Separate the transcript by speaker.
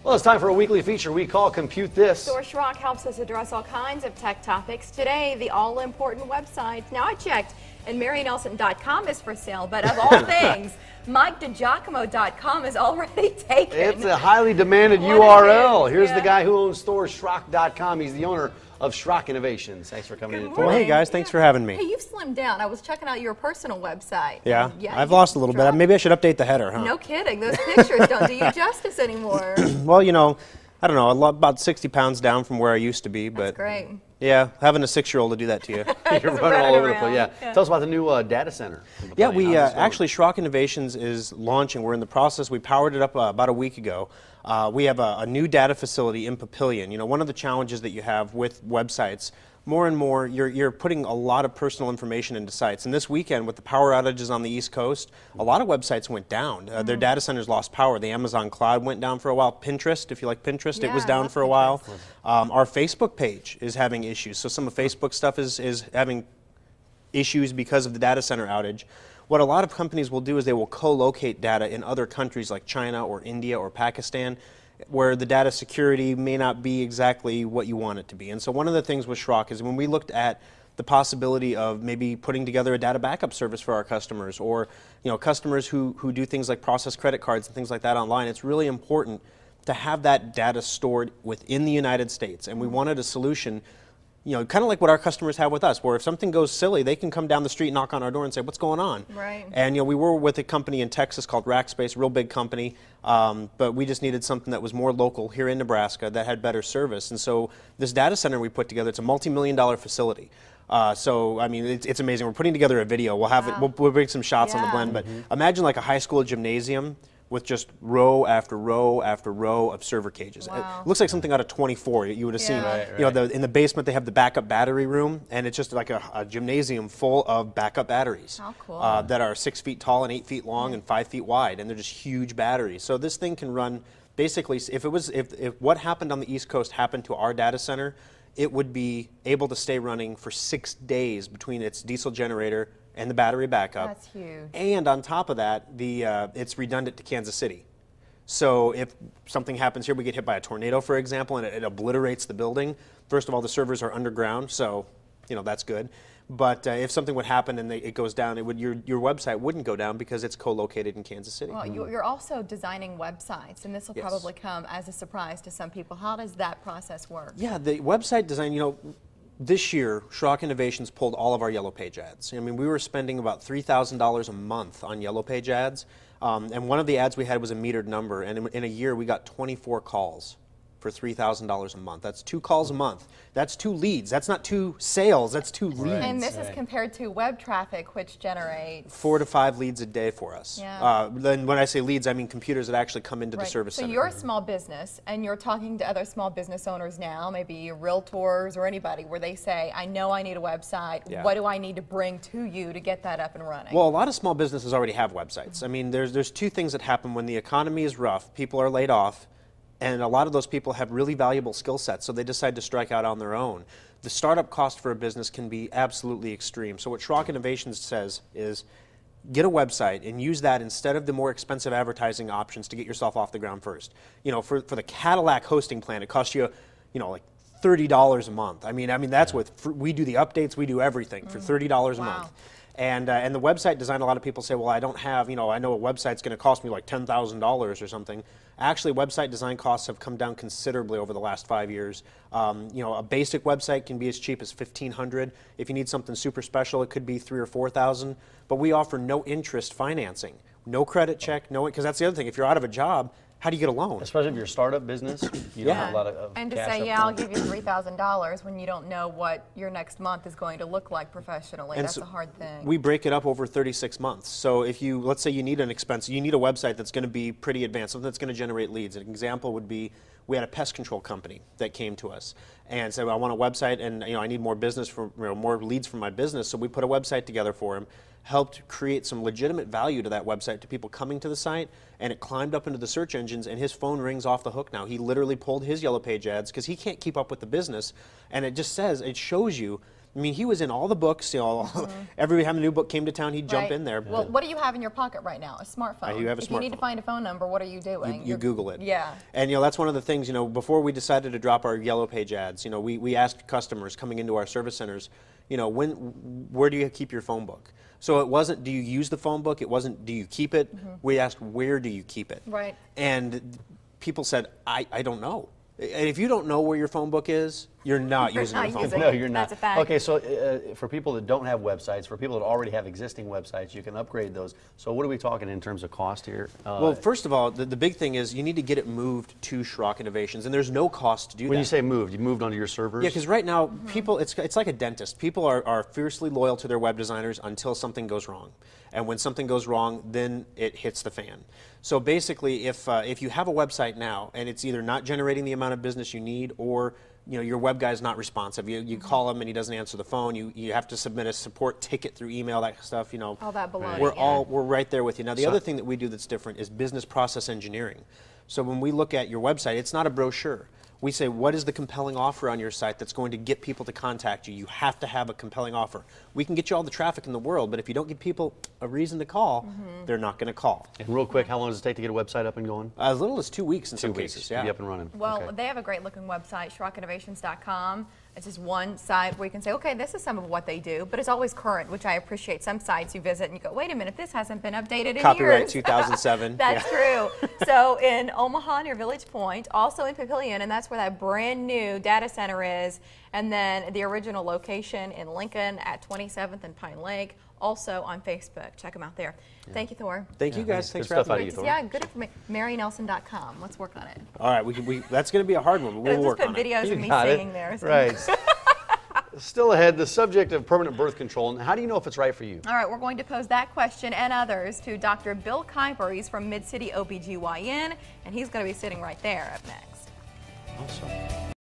Speaker 1: Well, it's time for a weekly feature we call Compute This.
Speaker 2: Thor Schrock helps us address all kinds of tech topics. Today, the all-important website. Now, I checked, and MaryNelson.com is for sale, but of all things, MikeDiGiacomo.com is already taken.
Speaker 1: It's a highly demanded
Speaker 2: What
Speaker 1: URL.
Speaker 2: it is,
Speaker 1: Here's
Speaker 2: yeah.
Speaker 1: the guy who owns Thor Schrock.com. He's the owner of Schrock Innovations. Thanks for coming in.
Speaker 2: Good
Speaker 1: Thor.
Speaker 3: Well, hey guys, thanks for having
Speaker 2: Hey,
Speaker 3: me.
Speaker 2: you've slimmed down. I was checking out your personal website.
Speaker 3: Yeah,
Speaker 2: Yeah,
Speaker 3: I've
Speaker 2: you
Speaker 3: lost a little bit.
Speaker 2: dropped-
Speaker 3: Maybe I should update the header, huh?
Speaker 2: No kidding. Those pictures don't do you justice anymore.
Speaker 3: Well, you know, I don't know, about 60 pounds down from where I used to be, but
Speaker 2: That's great.
Speaker 3: yeah, having a 6-year-old to do that to you.
Speaker 1: You're running all over the place.
Speaker 2: around.
Speaker 1: Yeah. Tell us about the new data center.
Speaker 3: Yeah, we actually, Schrock Innovations is launching. We're in the process. We powered it up about a week ago. We have a new data facility in Papillion. You know, one of the challenges that you have with websites, more and more, you're putting a lot of personal information into sites. And this weekend, with the power outages on the East Coast, a lot of websites went down. Their data centers lost power. The Amazon cloud went down for a while. Pinterest, if you like Pinterest, it was
Speaker 2: Yeah, I
Speaker 3: down
Speaker 2: love
Speaker 3: for a while. Our Facebook page is having issues. So some of Facebook stuff is having issues because of the data center outage. What a lot of companies will do is they will co-locate data in other countries like China or India or Pakistan, where the data security may not be exactly what you want it to be. And so one of the things with Schrock is when we looked at the possibility of maybe putting together a data backup service for our customers, or customers who do things like process credit cards and things like that online, it's really important to have that data stored within the United States. And we wanted a solution, kind of like what our customers have with us, where if something goes silly, they can come down the street, knock on our door and say, what's going on?
Speaker 2: Right.
Speaker 3: And we were with a company in Texas called Rackspace, a real big company, but we just needed something that was more local here in Nebraska that had better service. And so this data center we put together, it's a multi-million-dollar facility. So, I mean, it's amazing. We're putting together a video. We'll have it, we'll bring some shots on the blend, but imagine like a high school gymnasium with just row after row after row of server cages.
Speaker 2: Wow.
Speaker 3: It looks like something out of 24 you would have seen.
Speaker 2: Right,
Speaker 3: In the basement they have the backup battery room, and it's just like a gymnasium full of backup batteries.
Speaker 2: How cool.
Speaker 3: That are 6 feet tall and 8 feet long and 5 feet wide, and they're just huge batteries. So this thing can run, basically, if what happened on the East Coast happened to our data center, it would be able to stay running for 6 days between its diesel generator and the battery backup.
Speaker 2: That's huge.
Speaker 3: And on top of that, it's redundant to Kansas City. So if something happens here, we get hit by a tornado, for example, and it obliterates the building. First of all, the servers are underground, so that's good. But if something would happen and it goes down, your website wouldn't go down because it's co-located in Kansas City.
Speaker 2: Well, you're also designing websites, and this will
Speaker 3: Yes.
Speaker 2: probably come as a surprise to some people. How does that process work?
Speaker 3: Yeah, the website design, this year, Schrock Innovations pulled all of our Yellow Page ads. I mean, we were spending about $3,000 a month on Yellow Page ads, and one of the ads we had was a metered number, and in a year we got 24 calls for $3,000 a month. That's 2 calls a month. That's 2 leads. That's not 2 sales, that's 2 leads.
Speaker 2: And this is compared to web traffic, which generates
Speaker 3: 4 to 5 leads a day for us.
Speaker 2: Yeah.
Speaker 3: Then when I say leads, I mean computers that actually come into the
Speaker 2: Right.
Speaker 3: service
Speaker 2: So
Speaker 3: center.
Speaker 2: you're a small business, and you're talking to other small business owners now, maybe realtors or anybody, where they say, I know I need a website.
Speaker 3: Yeah.
Speaker 2: What do I need to bring to you to get that up and running?
Speaker 3: Well, a lot of small businesses already have websites. I mean, there's 2 things that happen when the economy is rough. People are laid off, and a lot of those people have really valuable skill sets, so they decide to strike out on their own. The startup cost for a business can be absolutely extreme. So what Schrock Innovations says is, get a website and use that instead of the more expensive advertising options to get yourself off the ground first. For the Cadillac hosting plan, it costs you, like $30 a month. I mean that's we do the updates, we do everything for $30 a month. And the website design, a lot of people say, well, I don't have, I know a website's going to cost me like $10,000 or something. Actually, website design costs have come down considerably over the last 5 years. A basic website can be as cheap as $1,500. If you need something super special, it could be $3,000 or $4,000. But we offer no interest financing, no credit check, because that's the other thing. If you're out of a job, how do you get a loan?
Speaker 1: Especially if you're a startup business, you don't have a lot of
Speaker 2: and to
Speaker 1: cash
Speaker 2: say,
Speaker 1: up
Speaker 2: yeah, I'll
Speaker 1: front.
Speaker 2: give you $3,000 when you don't know what your next month is going to look like professionally.
Speaker 3: And
Speaker 2: That's
Speaker 3: so
Speaker 2: a hard thing.
Speaker 3: We break it up over 36 months. So if let's say you need you need a website that's going to be pretty advanced, something that's going to generate leads. An example would be, we had a pest control company that came to us and said, well, I want a website, and I need more business more leads for my business. So we put a website together for him, helped create some legitimate value to that website to people coming to the site, and it climbed up into the search engines, and his phone rings off the hook now. He literally pulled his Yellow Page ads because he can't keep up with the business, and it shows you I mean, he was in all the books. You know, every time a new book came to town, he'd jump in there.
Speaker 2: Well, what do you have in your pocket right now? A smartphone.
Speaker 3: You have a
Speaker 2: If you need to find a phone number, what are you doing?
Speaker 3: You Google it.
Speaker 2: Yeah.
Speaker 3: And you know, that's one of the things, you know, before we decided to drop our yellow page ads, you know, we asked customers coming into our service centers, you know, where do you keep your phone book? So it wasn't, do you use the phone book? It wasn't, do you keep it? We asked, where do you keep it?
Speaker 2: Right.
Speaker 3: And people said, I don't know. And if you don't know where your phone book is, you're not using your phone book.
Speaker 1: No, you're not.
Speaker 2: That's a fact.
Speaker 1: Okay, so for people that don't have websites, for people that already have existing websites, you can upgrade those. So what are we talking in terms of cost here?
Speaker 3: Well, first of all, the big thing is you need to get it moved to Schrock Innovations, and there's no cost to do that.
Speaker 1: When you say moved, you moved onto your servers?
Speaker 3: Yeah, because right now, people, it's like a dentist. People are fiercely loyal to their web designers until something goes wrong. And when something goes wrong, then it hits the fan. So basically, if you have a website now, and it's either not generating the amount of business you need, or you know, your web guy's not responsive. You call him and he doesn't answer the phone. You have to submit a support ticket through email, that stuff. You know,
Speaker 2: all that baloney.
Speaker 3: We're right there with you. Now, the other thing that we do that's different is business process engineering. So when we look at your website, it's not a brochure. We say, what is the compelling offer on your site that's going to get people to contact you? You have to have a compelling offer. We can get you all the traffic in the world, but if you don't give people a reason to call, they're not going to call.
Speaker 1: And real quick, how long does it take to get a website up and going?
Speaker 3: As little as 2 weeks in some
Speaker 1: 2 weeks.
Speaker 3: cases. Yeah.
Speaker 1: Be up and running.
Speaker 2: Well,
Speaker 1: Okay.
Speaker 2: they have a great looking website, SchrockInnovations.com. It's just one site where you can say, okay, this is some of what they do, but it's always current, which I appreciate. Some sites you visit and you go, wait a minute, this hasn't been updated in
Speaker 3: Copyright
Speaker 2: years.
Speaker 3: 2007.
Speaker 2: That's true. So in Omaha near Village Pointe, also in Papillion, and that's where that brand new data center is, and then the original location in Lincoln at 27th and Pine Lake, also on Facebook. Check them out there. Thank you, Thor.
Speaker 3: Thank you guys. Thanks for
Speaker 1: Good stuff
Speaker 3: having
Speaker 1: out of
Speaker 3: me.
Speaker 1: you, Thor.
Speaker 2: Yeah, good information. MaryNelson.com. Let's work on it.
Speaker 3: All right, that's going to be a hard one, but we'll
Speaker 2: Let's
Speaker 3: work
Speaker 2: just
Speaker 3: on
Speaker 2: put
Speaker 3: it.
Speaker 2: videos
Speaker 1: You
Speaker 2: of me
Speaker 1: got it.
Speaker 2: singing there. So.
Speaker 1: Right. Still ahead, the subject of permanent birth control. And how do you know if it's right for you?
Speaker 2: All right, we're going to pose that question and others to Dr. Bill Kuiper. He's from Mid-City OBGYN, and he's going to be sitting right there up next.
Speaker 1: Awesome.